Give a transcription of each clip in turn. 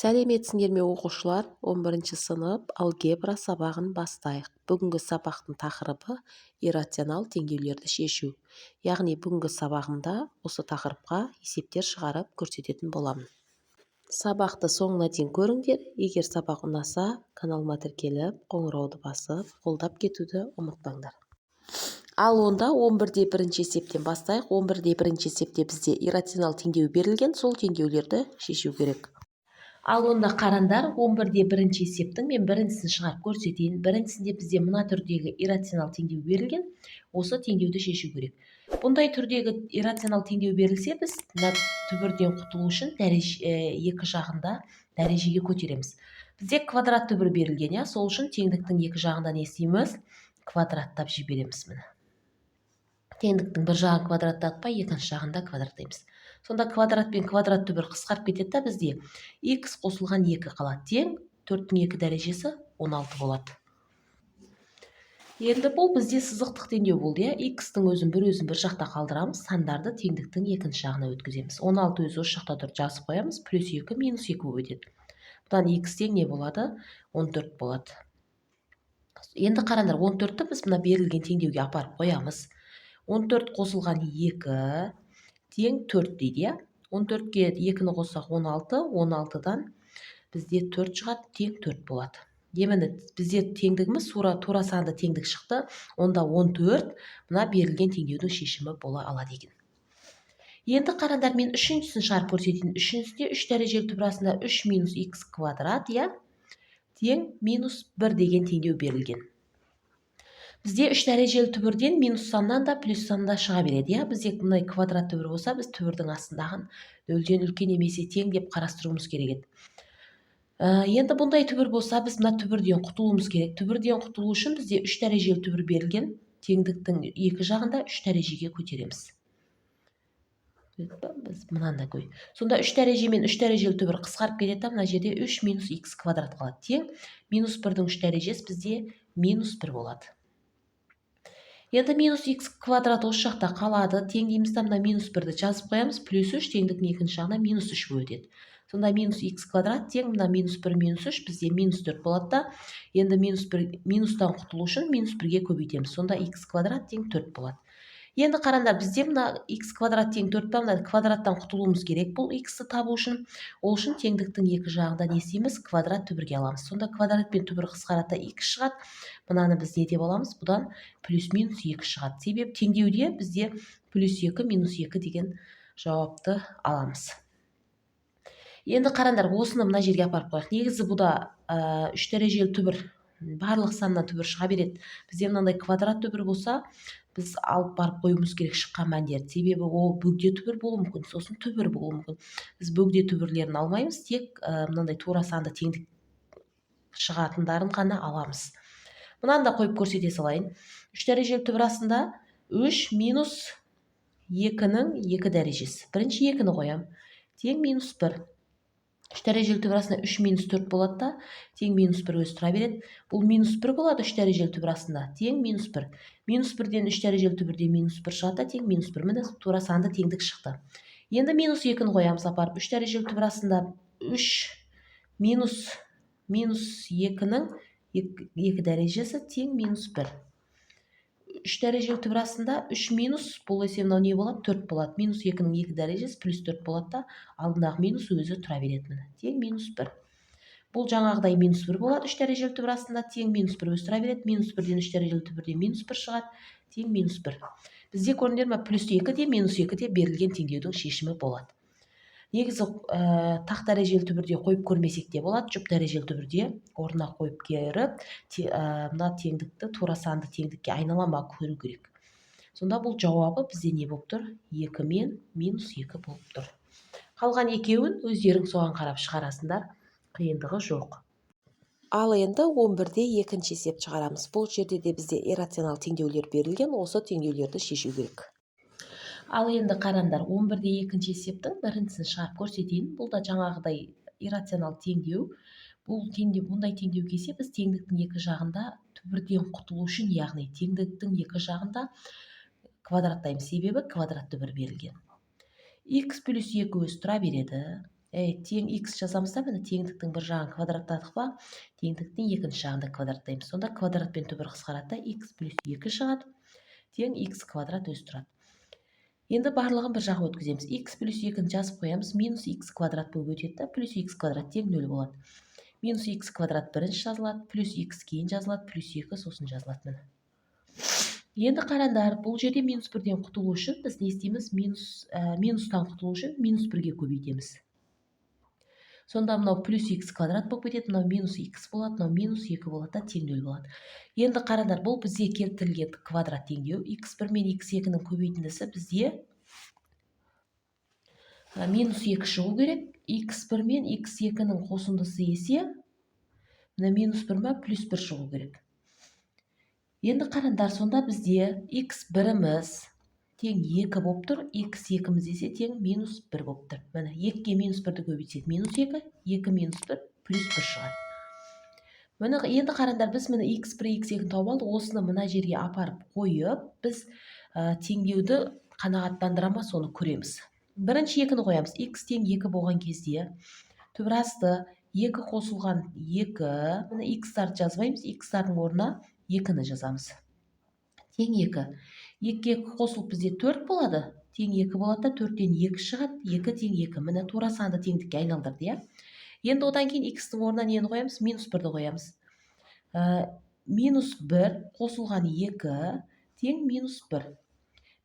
Сәлеметсіңдер ме оқушылар, 11 сынып алгебра сабағын бастайық. Бүгінгі сабақтың тақырыбы иррационал теңдеулерді шешу. Яғни бүгінгі сабағымда осы тақырыпқа есептер шығарып көрсететін боламын. Сабақты соңына дейін көріңдер. Егер сабақ ұнаса, каналыма тіркеліп, қоңырауды басып, қолдап кетуді ұмытпаңдар. Ал онда 11-де бірінші есептен бастайық. 11-де бірінші есепте бізде иррационал теңдеу берілген, сол теңдеулерді шешу керек. Ал онда қарандар, 11-де бірінші есептің мен біріншісін шығарып көрсетейін. Біріншісінде бізде мына түрдегі иррационал теңдеу берілген, осы теңдеуді шешу керек. Бұндай түрдегі иррационал теңдеу берілсе, біз мына түбірден құтылу үшін екі жағында дәрежеге көтереміз. Бізде квадрат түбір берілген, сол үшін теңдіктің екі жағында не істейміз? Квадраттап жібереміз міне. Теңдіктің бір жағын квадраттатпай, екінші жағында квадраттаймыз. Сонда квадрат пен квадрат түбір қысқарып кетеді, бізде x қосылған 2 қалады. Тең 4-тің 2 дәрежесі 16 болады. Енді бұл бізде сызықтық теңдеу болды. X-тің өзін бір жақта қалдырамыз, сандарды теңдіктің екінші жағына өткіземіз. 16 өзі осы жақта тұр, жазып қоямыз, плюс 2 минус 2 болып өтеді. Бұдан x тең не болады? 14 болады. Енді қараңдар, 14-ті біз мына берілген теңдеуге апарып қоямыз. 14 қосылған 2 тең 4 дейді. 14-ке 2-ні қоссақ 16, 16-дан бізде 4 шығады, тең 4 болады. Демені бізде теңдігіміз тура санды теңдік шықты, онда 14 мына берілген теңдеудің шешімі бола алады екен. Енді қараңдар, мен үшіншісін шығарып көрсетейін. Үшіншісінде 3 дәрежелі түбірасында 3 минус x квадрат, тең минус 1 деген теңдеу берілген. Бізде 3 дәрежелі түбірден минус саннан да плюс саннан шыға береді. Бізде мұндай квадрат түбір болса, біз түбірдің астындағын нөлден үлкен немесе тең деп қарастыруымыз керек еді. Енді бұндай түбір болса, біз мына түбірден құтылуымыз керек. Түбірден құтылу үшін бізде 3 дәрежелі түбір берілген, теңдіктің екі жағында 3 дәрежеге көтереміз. Біз мынанда қой. Сонда 3 дәреже мен 3 дәрежелі түбір қысқарып кетеді, мына жерде 3 минус x квадрат қалады. Тең минус 1-дің 3 дәрежесі бізде минус 1 болады. Енді минус x квадрат осы жақта қалады. Тең дейміз, мына минус 1-ді жазып қоямыз, плюс 3 теңдіктің екінші жағына минус 3 болып өтеді. Сонда минус x квадрат тең мына минус 1 минус 3 бізде минус 4 болады да. Енді минустан құтылу үшін минус 1-ге көбейтеміз. Сонда x квадрат тең 4 болады. Енді қараңдар, бізде мына x квадрат тең 4 ба, мына квадраттан құтылуымыз керек бұл x-ті табу үшін. Ол үшін теңдіктің екі жағында не істейміз? Квадрат түбірге аламыз. Сонда квадрат пен түбір қысқарады, x шығады. Мынаны біз не деп аламыз? Бұдан плюс минус 2 шығады. Себебі теңдеуде бізде плюс 2 минус 2 деген жауапты аламыз. Енді қараңдар, осыны мына жерге апарып қояйық. Негізі бұда 3 дәрежелі түбір барлық саннан түбір шыға береді. Бізде мынандай квадрат түбір болса, біз алып барып қоюымыз керек шыққан мәндерді. Себебі ол бөгде түбір болуы мүмкін, сосын түбір болуы мүмкін. Біз бөгде түбірлерін алмаймыз, тек мынандай тура санды теңдік шығатындарын ғана аламыз. Мынаны да қойып көрсете салайын. 3 дәрежелі түбір астында 3 минус 2-нің 2 дәрежесі. Бірінші 2-ні қоям. Тең минус 1. 3 дәрежелі түбір астында 3 минус 4 болады да, тең минус 1 өзі тұра береді. Бұл минус 1 болады 3 дәрежелі түбір астында, тең минус 1. Минус 1-ден 3 дәрежелі түбірде минус 1 шығады, тең минус 1. Міне тура санды теңдік шықты. Енді минус 2-ні қоямыз апарып. 3 дәрежелі түбір астында 3 минус 2-нің 2 дәрежесі тең минус 1. 3 дәрежелі түбір астында 3 минус, бұл есе мынау не болады? 4 болады. Минус 2-нің 2 дәрежесі плюс 4 болады да, алдындағы минус өзі тұра береді. Тең минус 1. Бұл жаңағыдай минус 1 болады. 3 дәрежелі түбір астында тең минус 1 өзі тұра береді. Минус 1-ден 3 дәрежелі түбірде минус 1 шығады. Тең минус 1. Бізде көріңдер ме, плюс 2 де минус 2 де берілген теңдеудің шешімі болады. Негізі тақ дәрежелі түбірде қойып көрмесек те болады. Жұп дәрежелі түбірде орнына қойып керіп, мына теңдікті тура санды теңдікке айналама көру керек. Сонда бұл жауабы бізде не болып тұр? 2 мен минус 2 болып тұр. Қалған екеуін өздерің соған қарап шығарасыңдар, қиындығы жоқ. Ал енді 11-де екінші есеп шығарамыз. Бұл жерде де бізде иррационал теңдеулер берілген, осы теңдеулерді шешу керек. Ал енді қараңдар, 11-де екінші есептің біріншісін шығарып көрсетейін. Бұл да жаңағыдай иррационал теңдеу. Бұндай теңдеу келсе, біз теңдіктің екі жағында түбірден құтылу үшін, яғни теңдіктің екі жағында квадраттаймыз. Себебі квадрат түбір берілген. X плюс 2 өзі тұра береді. тең x жазамыз да, міне теңдіктің бір жағын квадраттадық па, теңдіктің екінші жағын да квадраттаймыз. Сонда квадратпен түбір қысқарады да, x плюс 2 шығады, тең x квадрат өзі тұрады. Енді барлығын бір жаққа өткіземіз. X плюс 2-ні жазып қоямыз, минус x квадрат болып өтеді да, плюс x квадрат тең 0 болады. Минус x квадрат бірінші жазылады, плюс x кейін жазылады, плюс 2 сосын жазылады. Міне. Енді қараңдар, бұл жерде минус 1-ден құтылу үшін біз не істейміз? Минустан құтылу үшін минус 1-ге көбейтеміз. Сонда мынау плюс x квадрат болып кетеді, мынау минус x болады, мынау минус 2 болады да, тең 0 болады. Енді қараңдар, бұл бізде келтірілген квадрат теңдеу. x1 мен x2-нің көбейтіндісі бізде минус 2 шығу керек. x1 мен x2-нің қосындысы есе, мына минус 1 ма плюс 1 шығу керек. Енді қараңдар, сонда бізде x1-іміз тең 2 болып тұр, x2-міз есе тең минус 1 болып тұр. Міне 2-ге минус 1-ді көбейтсек минус 2, 2 минус 1 плюс 1 шығады. Міне енді қараңдар, біз міне x1, x2-ні тауып алдық, осыны мына жерге апарып қойып, біз теңдеуді қанағаттандыра ма, соны көреміз. Бірінші 2-ні қоямыз. X тең 2 болған кезде түбір асты 2 қосылған 2, міне x-тарды жазбаймыз, x-тардың орнына 2-ні жазамыз. Тең 2. 2-ге қосылып бізде 4 болады. Тең 2 болады да, 4-тен 2 шығады. 2 тең 2. Міне тура санды теңдікке айналдырды, иә. Енді одан кейін x-тің орнына нені қоямыз? Минус 1-ді қоямыз. Минус 1 қосылған 2 тең минус 1.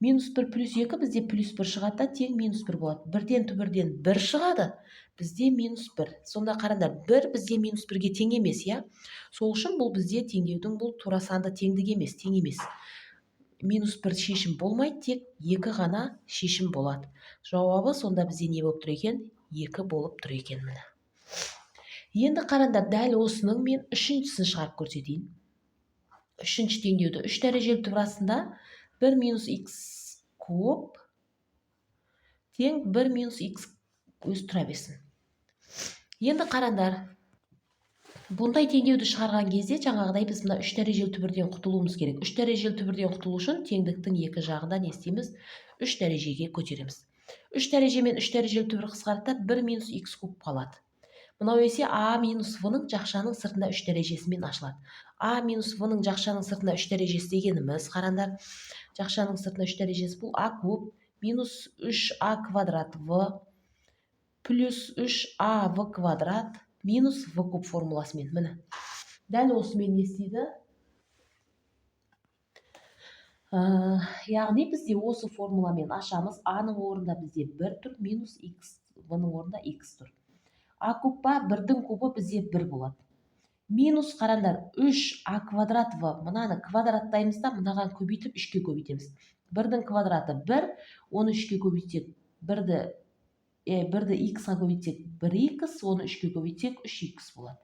Минус 1 плюс 2 бізде плюс 1 шығады да, тең минус 1 болады. 1-ден түбірден 1 шығады, бізде минус 1. Сонда қараңдар, 1 бізде минус 1-ге тең емес, иә. Сол үшін бұл бізде теңдеудің бұл тура санды теңдік емес, тең емес. Минус 1 шешім болмайды, тек 2 ғана шешім болады. Жауабы сонда бізде не болып тұр екен? 2 болып тұр екен, міне. Енді қараңдар, дәл осының мен үшіншісін шығарып көрсетейін. Үшінші теңдеуді 3 дәрежелі түбір астында 1 минус x куб тең 1 минус x өзі тұра берсін. Енді қараңдар, бұндай теңдеуді шығарған кезде жаңағыдай біз мына 3 дәрежелі түбірден құтылуымыз керек. 3 дәрежелі түбірден құтылу үшін теңдіктің екі жағында не істейміз? 3 дәрежеге көтереміз. 3 дәреже мен 3 дәрежелі түбір қысқарып 1 минус x куб қалады. Мынау есе а минус в-ның жақшаның сыртында 3 дәрежесімен ашылады. А минус в-ның жақшаның сыртында 3 дәрежесі дегеніміз, қараңдар, жақшаның сыртында 3 дәрежесі бұл а куб минус 3а квадрат в плюс 3а в квадрат минус в куб формуласымен. Міне. Дәл осымен не істейді? Яғни бізде осы формуламен ашамыз. А-ның орнында бізде 1 тұр, минус x, в-ның орнында x тұр. А куб ба, 1-дің кубы бізде 1 болады. Минус, қараңдар, 3а квадрат в, мынаны квадраттаймыз да, мынаған көбейтіп 3-ке көбейтеміз. 1-дің квадраты 1, оны 3-ке көбейтсек 1-ді x-ға көбейтсек 1x, оны 3-ке көбейтсек 3x болады.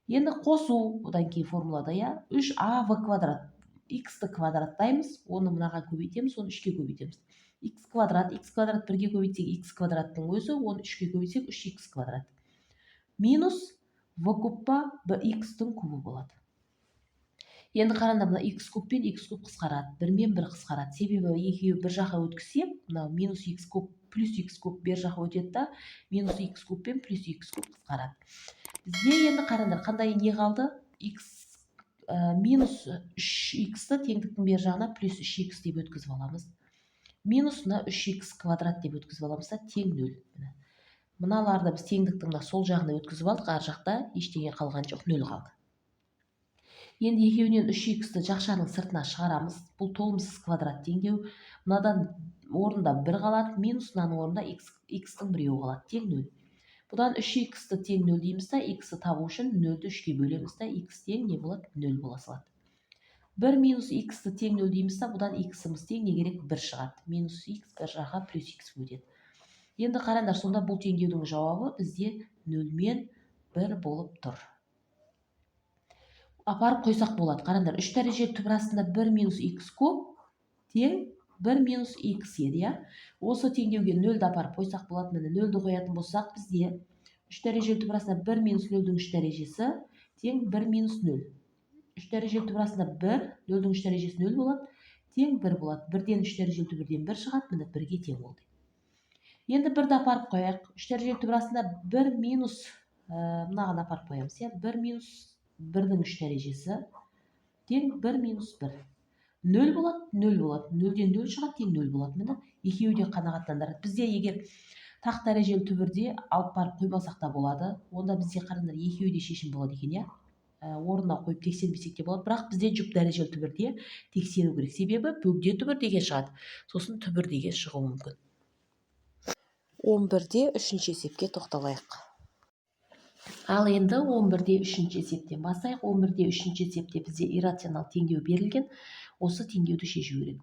Енді қосу, одан кейін формулада, я, 3а в квадрат. X-ті квадраттаймыз, оны мынаған көбейтеміз, оны 3-ке көбейтеміз. X квадрат 1-ге көбейтсек x квадраттың өзі, оны 3-ке көбейтсек 3x квадрат. Минус в куб ба x-тің кубы болады. Енді қараңдар, мына x куб пен x куб қысқарады, 1 мен 1 қысқарады. Себебі екеуі бір жаққа өткізсек, мынау минус x куб плюс x куб бер жаққа өтеді да, минус x куб пен плюс x куб қысқарады. Бізде енді қараңдар, қандай не қалды? Минус 3x-ті теңдіктің бер жағына плюс 3x деп өткізіп аламыз. Минус 3x квадрат деп өткізіп аламыз да, тең 0. Мыналарды біз теңдіктің сол жағына өткізіп алдық, ар жақта ештеңе қалған жоқ, 0 қалды. Енді екеуінен 3x-ті жақшаның сыртына шығарамыз. Бұл толымсыз квадрат теңдеу. Мынадан орында 1 қалады, минус мынаның орында x-тің біреуі қалады, тең 0. Бұдан 3x-ті тең 0 дейміз да, x-ті табу үшін 0-ді 3-ке бөлеміз да, x тең не болады? 0 бола салады. 1 минус x-ті тең 0 дейміз да, бұдан x-іміз тең не керек? 1 шығады. Минус x бір жаққа плюс x өтеді. Енді қараңдар, сонда бұл теңдеудің жауабы бізде 0 мен 1 болып тұр. Апарып қойсақ болады. Қараңдар, 3 дәрежелі түбір астында 1 минус x куб тең 1 минус x еді, я. Осы теңдеуге 0-ді апарып қойсақ болады. Міне 0-ді қоятын болсақ, бізде 3 дәрежелі түбір астында 1 минус 0-дің 3 дәрежесі тең 1 минус 0. 3 дәрежелі түбір астында 1, 0-дің 3 дәрежесі 0 болады, тең 1 болады. 1-ден 3 дәрежелі түбірден 1 шығады, міне 1-ге тең болды. Енді бірді апарып қояйық. 3 дәрежелі түбір астында 1 минус мынаған апарып қоямыз. 1 минус 1-дің 3 дәрежесі тең 1 минус 1. 0 болады, 0 болады. 0-ден 0 шығады, тең 0 болады. Міне, екеуі де қанағаттандырады. Бізде егер тақ дәрежелі түбірде алып барып қоймасақ та болады. Онда бізде қараңдар, екеуі де шешім болады екен, иә. Орнына қойып тексермесек те болады. Бірақ бізде жұп дәрежелі түбірде тексеру керек. Себебі бөгде түбір деген шығады. Сосын түбір деген шығуы мүмкін. 11-де 3-ші есепке тоқталайық. Ал енді 11-де 3-ші есептен бастайық. 11-де 3-ші есепте бізде иррационал теңдеу берілген. Осы теңдеуді шешу керек.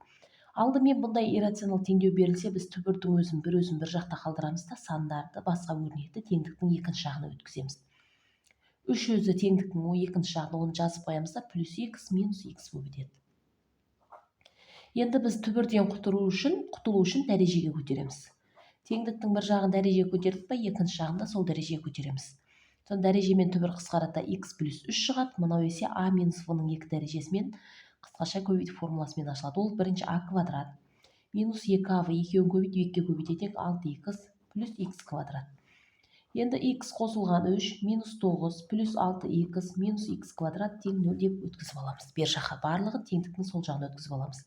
Алдымен бұндай иррационал теңдеу берілсе, біз түбірдің өзін бір жақта қалдырамыз да, сандарды басқа өрнекті теңдіктің екінші жағына өткіземіз. 3 өзі теңдіктің екінші жағына оны жазып қоямыз да, плюс x минус x болып етеді. Енді біз түбірден құтылу үшін дәрежеге көтереміз. Теңдіктің бір жағын дәрежеге көтердік па, екінші жағында сол дәрежеге көтереміз. Соны дәрежемен түбір қысқарады, x плюс 3 шығады. Мынау есе a минус v-ның 2 дәрежесімен қысқаша көбейтіп формуласымен ашылады. Ол бірінші а квадрат минус 2av екеуін көбейтіп 2-ге көбейтсек 6x плюс x квадрат. Енді x қосылған 3 минус 9 плюс 6x минус x квадрат тең 0 деп өткізіп аламыз. Бер жаққа барлығын теңдіктің сол жағына өткізіп аламыз.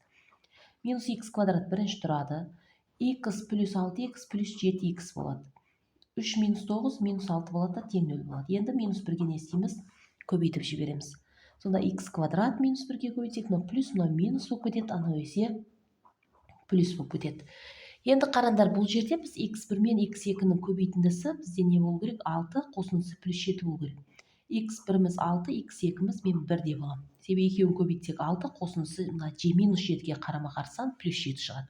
Минус x квадрат бірінші тұрады. x плюс 6x плюс 7x болады. 3 минус 9 минус 6 болады да тең 0 болады. Енді минус 1-ге не істейміз? Көбейтіп жібереміз. Сонда x квадрат минус 1-ге көбейтсек, мынау плюс, мынау минус болып кетеді, анау есе плюс болып кетеді. Енді қараңдар, бұл жерде біз x1 мен x2-ның көбейтіндісі бізде не болу керек? 6 қосындысы плюс 7 болу керек. x1-міз 6, x2-міз мен 1 деп аламын. Себебі екеуін көбейтсек 6, қосындысы минус 7-ге қарама-қарсы сан плюс 7 шығады.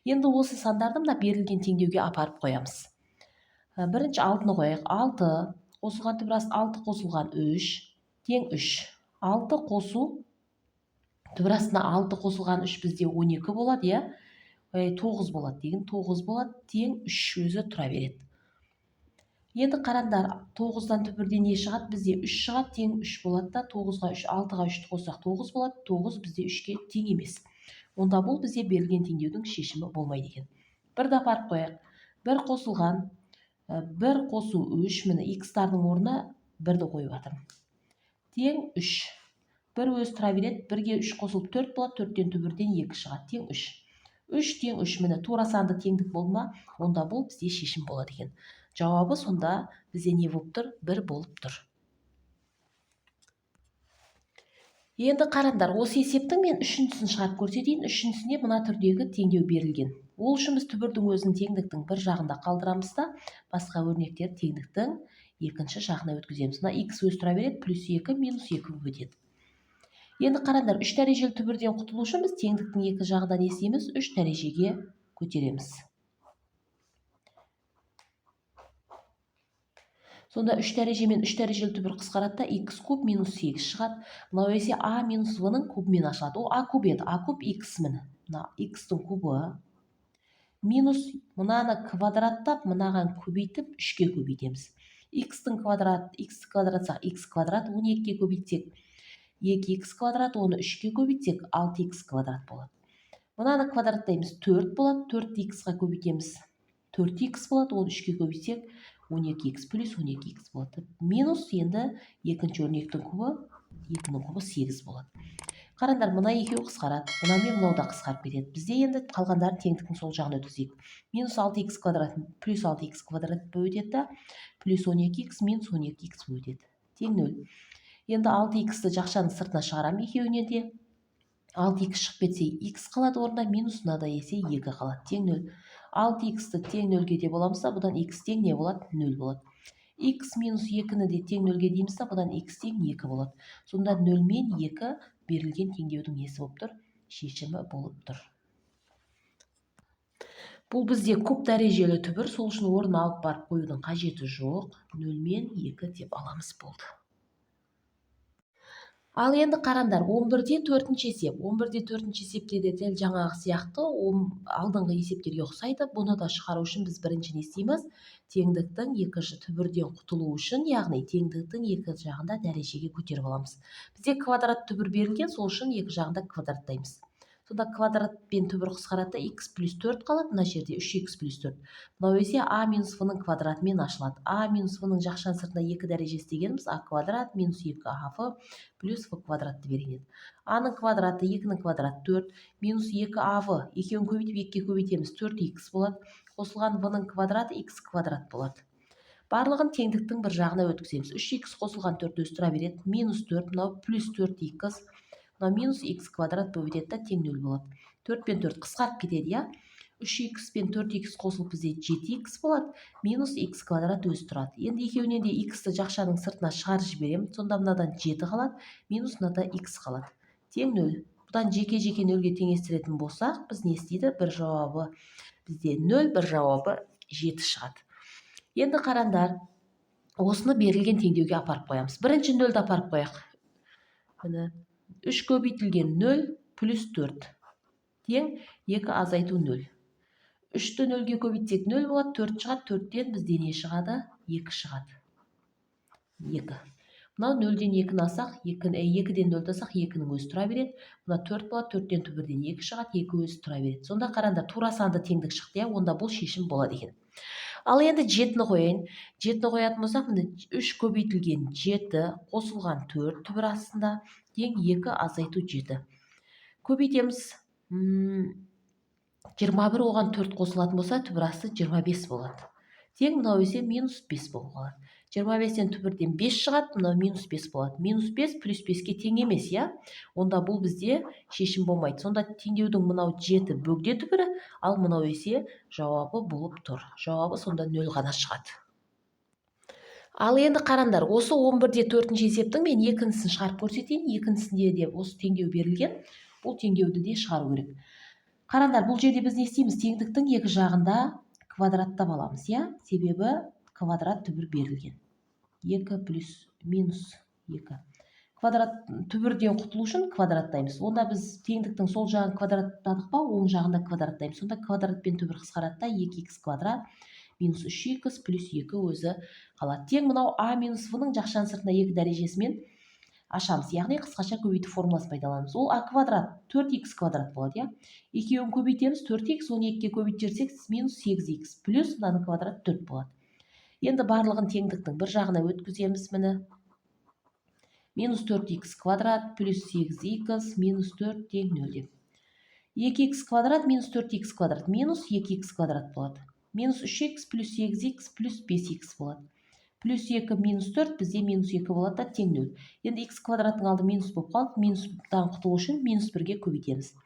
Енді осы сандарды мына берілген теңдеуге апарып қоямыз. Бірінші 6-ны қояйық. 6 қосылған түбір асты 6 қосылған 3 тең 3. 6 қосу түбір астына 6 қосылған 3 бізде 12 болады, иә? 9 болады деген 9 болады тең 3 өзі тұра береді. Енді қараңдар, 9-дан түбірде не шығады? Бізде 3 шығады, тең 3 болады да, 9-ға 3, 6-ға 3 қоссақ 9 болады. 9 бізде 3-ке тең емес. Онда бұл бізде берілген теңдеудің шешімі болмайды екен. Бірді апарып қояйық. 1 қосылған 1 қосу 3, міне x-тардың орнына 1-ді қойып жатырмын. Тең 3. 1 өзі тұра береді, 1-ге 3 қосылып 4 болады, 4-тен түбірден 2 шығады, тең 3. 3 тең 3, міне тура санды теңдік болды ма, онда бұл бізде шешім болады екен. Жауабы сонда бізде не болып тұр? 1 болып тұр. Енді қараңдар, осы есептің мен үшіншісін шығарып көрсетейін. Үшіншісіне мына түрдегі теңдеу берілген. Ол үшін біз түбірдің өзін теңдіктің бір жағында қалдырамыз да, басқа өрнектер теңдіктің екінші жағына өткіземіз. Мына x өз тұра береді, плюс 2 минус 2 болып етеді. Енді қараңдар, 3 дәрежелі түбірден құтылу үшін біз теңдіктің екі жағынан не істейміз? 3 дәрежеге көтереміз. Сонда 3 дәрежемен 3 дәрежелі түбір қысқарады да, x куб минус 8 шығады. Мынау есе a минус v-ның кубымен ашылады. Ол a куб еді, a куб x міне. Мына x-тің кубы минус мынаны квадраттап, мынаған көбейтіп 3-ке көбейтеміз. x-тің квадрат, x квадрат x квадрат, 12-ке көбейтсек 2x квадрат, оны 3-ке көбейтсек 6x квадрат болады. Мынаны квадраттаймыз, 4 болады, 4x-ға көбейтеміз 4x болады, оны 3-ке көбейтсек 12x плюс 12x болады. Минус енді екінші өрнектің кубы, 2-ның кубы 8 болады. Қараңдар, мына екеуі қысқарады, мына мен мынау да қысқарып кетеді. Бізде енді қалғандарын теңдіктің сол жағына өткізейік. Минус 6x квадрат плюс 6x квадрат болып өтеді да, плюс 12x минус 12x болып өтеді. Тең 0. Енді 6x-ті жақшаның сыртына шығарам екеуіне де. 6x шығып кетсе x қалады орнында, минус мынада есе 2 қалады, тең 0. 6x-ті тең 0-ге де боламыз да, бұдан x тең не болады? 0 болады. x минус 2-ні де тең 0-ге дейміз да, бұдан x тең 2 болады. Сонда 0 мен 2 берілген теңдеудің несі болып тұр? Шешімі болып тұр. Бұл бізде куб дәрежелі түбір, сол үшін орын алып барып қоюдың қажеті жоқ. 0 мен 2 деп аламыз болды. Ал енді қараңдар, 11-де 4-ші есеп. 11-де 4-ші есепте де дәл жаңағы сияқты алдыңғы есептерге ұқсайды. Бұны да шығару үшін біз бірінші не істейміз? Теңдіктің екінші түбірден құтылу үшін, яғни теңдіктің екі жағында дәрежеге көтеріп аламыз. Бізде квадрат түбір берілген, сол үшін екі жағында квадраттаймыз. Сонда квадрат пен түбір қысқарады, x плюс 4 қалады, мына жерде 3x плюс 4. Мынау есе а минус в-ның квадратымен ашылады. А минус в-ның жақшан сыртына 2 дәрежесі дегеніміз а квадрат минус 2af плюс в квадратты берген еді. А-ның квадраты 2-ның квадраты 4, минус 2av, екеуін көбейтіп 2-ге көбейтеміз, 4x болады. Қосылған в-ның квадраты x квадрат болады. Барлығын теңдіктің бір жағына өткіземіз. 3x қосылған 4 өз тұра береді. Минус 4, мынау плюс 4x, мынау минус x квадрат болып етеді, тең 0 болады. 4 пен 4 қысқарып кетеді, я? 3x пен 4x қосылып бізде 7x болады. Минус x квадрат өз тұрады. Енді екеуінен де x-ті жақшаның сыртына шығарып жіберем. Сонда мынадан 7 қалады, минус мынада x қалады. Тең 0. Бұдан жеке-жеке 0-ге теңестіретін болсақ, біз не істейді? Бір жауабы бізде 0, бір жауабы 7 шығады. Енді қарандар, осыны берілген теңдеуге апарып қоямыз. Бірінші 0-ді апарып қояқ. 3 көбейтілген 0 плюс 4 тең 2 азайту 0. 3-ті 0-ге көбейтсек 0 болады, 4 шығады, 4-тен бізде не шығады? 2 шығады. 2. Мынау 0-ден 2-ні алсақ, 2-ден 0-ді алсақ, 2-нің өзі тұра береді. Мына 4 болады, 4-тен түбірден 2 шығады, 2 өзі тұра береді. Сонда қарандар, тура санды теңдік шықты, онда бұл шешім болады екен. Ал енді 7-ні қояйын. 7-ні қоятын болсақ, 3 көбейтілген 7 қосылған 4 түбір астында тең 2 азайту 7. Көбейтеміз. 21 оған 4 қосылатын болса, түбір асты 25 болады. Тең мынау есе минус 5 болып қалады. 25-тен түбірден 5 шығады, мынау минус 5 болады. Минус 5 плюс 5-ке тең емес, я? Онда бұл бізде шешім болмайды. Сонда теңдеудің мынау 7 бөгде түбірі, ал мынау есе жауабы болып тұр. Жауабы сонда 0 ғана шығады. Ал енді қарандар, осы 11-де 4-ші есептің мен екіншісін шығарып көрсетейін. Екіншісінде де осы теңдеу берілген. Бұл теңдеуді де шығару керек. Қарандар, бұл жерде біз не істейміз? Теңдіктің екі жағында квадраттап аламыз, я? Себебі квадрат түбір берілген. 2 плюс минус 2. Квадрат түбірден құтылу үшін квадраттаймыз. Онда біз теңдіктің сол жағын квадраттадық па, оң жағында квадраттаймыз. Сонда квадрат пен түбір қысқарады, 2x квадрат минус 3x плюс 2 өзі қалады. Тең мынау а минус в-ның жақшан сыртына 2 дәрежесімен ашамыз. Яғни қысқаша көбейту формуласын пайдаланамыз. Ол а квадрат 4x квадрат болады, я? Екеуін көбейтеміз, 4x, 12-ге көбейтіп жіберсек минус 8x плюс мынаның квадрат 4 болады. Енді барлығын теңдіктің бір жағына өткіземіз, міне. Минус 4x квадрат плюс 8x минус 4 тең 0 деп. 2x квадрат минус 4x квадрат минус 2x квадрат болады. Минус 3x плюс 8x плюс 5x болады. Плюс 2 минус 4 бізде минус 2 болады да тең 0. Енді x квадраттың алды минус болып қалды. Минустан құтылу үшін минус 1-ге көбейтеміз.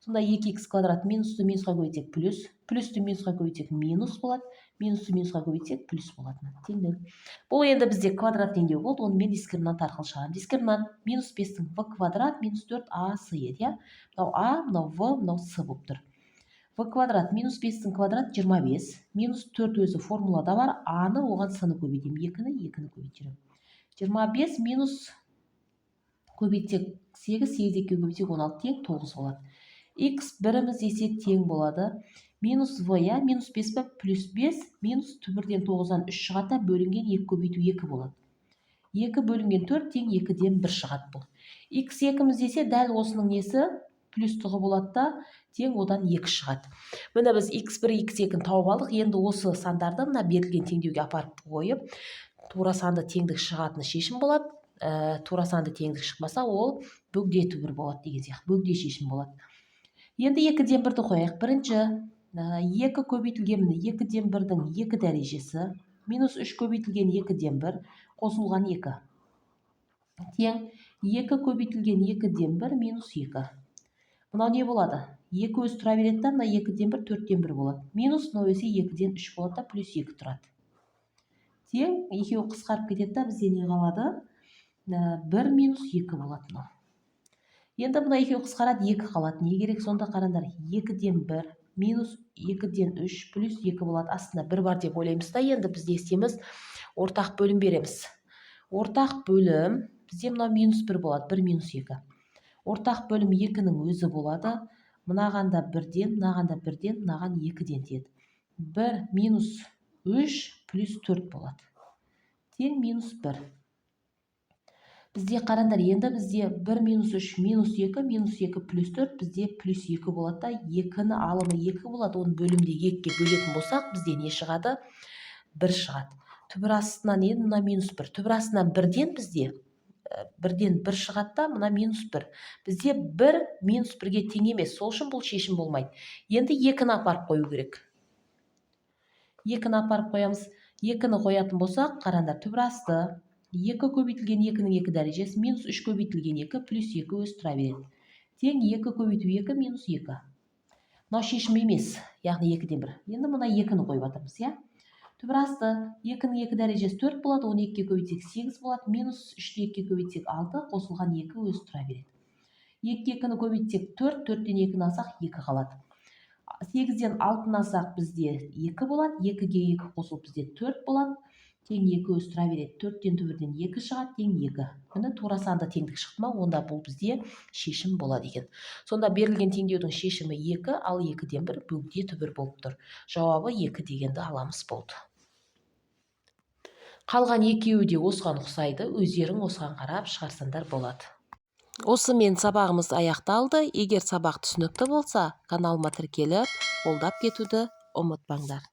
Сонда 2x квадрат минусты минусқа көбейтсек плюс, плюсты минусқа көбейтсек минус болады, минусты минусқа көбейтсек плюс болады. Тең 0. Бұл енді бізде квадрат теңдеу болды, оны мен дискриминант арқылы шығарамыз. Дискриминант минус 5-тің в квадрат минус 4ac еді, я? Мынау а, мынау в, мынау с болып тұр. В квадрат минус 5-тің квадрат 25, минус 4 өзі формулада бар, а-ны оған с-ны көбейтем, 2-ні көбейтем. 25 минус көбейтсек 8, 8-ге көбейтсек 16 тең 9 болады. X біріміз есе тең болады. Минус v, я? Минус 5 ба? Плюс 5, минус түбірден 9-дан 3 шығады, бөлінген 2 көбейту 2 болады. 2 бөлінген 4 тең 2-ден 1 шығады бұл. X екіміз есе дәл осының несі плюстығы болады да, тең одан 2 шығады. Міне біз x1, x2-ні тауып алдық. Енді осы сандарды мына берілген теңдеуге апарып қойып, тура санды теңдік шығатыны шешім болады. Тура санды теңдік шықпаса, ол бөгде түбір болады деген сияқты. Бөгде шешім болады. Енді 2-ден 1-ді қояйық. Бірінші 2 көбейтілген 2-ден 1-дің 2 дәрежесі, минус 3 көбейтілген 2-ден 1, қосылған 2. Тең 2 көбейтілген 2-ден 1 минус 2. Мынау не болады? 2 өзі тұра береді, мына 2-ден 1, 4-ден 1 болады. Минус мынау есе 2-ден 3 болады, плюс 2 тұрады. Тең екеуі қысқарып кетеді, бізде не қалады? 1 минус 2 болады мынау. Енді мына екеуі қысқарады, 2 қалады. Не керек? Сонда қарандар, 2-ден 1 минус 2-ден 3 плюс 2 болады. Астында 1 бар деп ойлаймыз да, енді біз не істейміз? Ортақ бөлім береміз. Ортақ бөлім бізде мынау минус 1 болады, 1 минус 2. Ортақ бөлім 2-нің өзі болады. Мынағанда 1-ден, мынағанда 1-ден, мынаған 2-ден теді. 1 минус 3 плюс 4 болады. Тең минус 1. Бізде қараңдар, енді бізде 1 минус 3 минус 2 минус 2 плюс 4 бізде плюс 2 болады да, 2-ні алымы 2 болады, оны бөлімде 2-ге бөлетін болсақ, бізде не шығады? 1 шығады. Түбір астынан енді мына минус 1. Түбір астынан 1-ден бізде 1-ден 1 шығады да, мына минус 1. Бізде 1 минус 1-ге тең емес, сол үшін бұл шешім болмайды. Енді 2-ні апарып қою керек. 2-ні апарып қоямыз. 2-ні қоятын болсақ, қараңдар, түбір асты 2 көбейтілген 2-нің 2 дәрежесі минус 3 көбейтілген 2 плюс 2 өз тұра береді. Тең 2 көбейту 2 минус 2. Мынау шешім емес, яғни 2-ден 1. Енді мына 2-ні қойып жатырмыз, иә? Түбір асты 2-нің 2 дәрежесі 4 болады, 12-ге көбейтсек 8 болады, минус 3-ті 2-ге көбейтсек 6, қосылған 2 өз тұра береді. 2-2-ні көбейтсек 4, 4-тен 2-ні алсақ 2 қалады. 8-ден 6-ны алсақ бізде 2 болады, 2-ге 2 қосылып бізде 4 болады. Тең 2 өз тұра береді. 4-тен түбірден 2 шығады, тең 2. Міне тура санды теңдік шықты ма, онда бұл бізде шешім болады екен. Сонда берілген теңдеудің шешімі 2, ал 2-ден 1 бөгде түбір болып тұр. Жауабы 2 дегенді аламыз болды. Қалған екеуі де осыған ұқсайды, өздерің осыған қарап шығарсаңдар болады. Осымен сабағымыз аяқталды. Егер сабақ түсінікті болса, каналыма тіркеліп, қолдап кетуді ұмытпаңдар.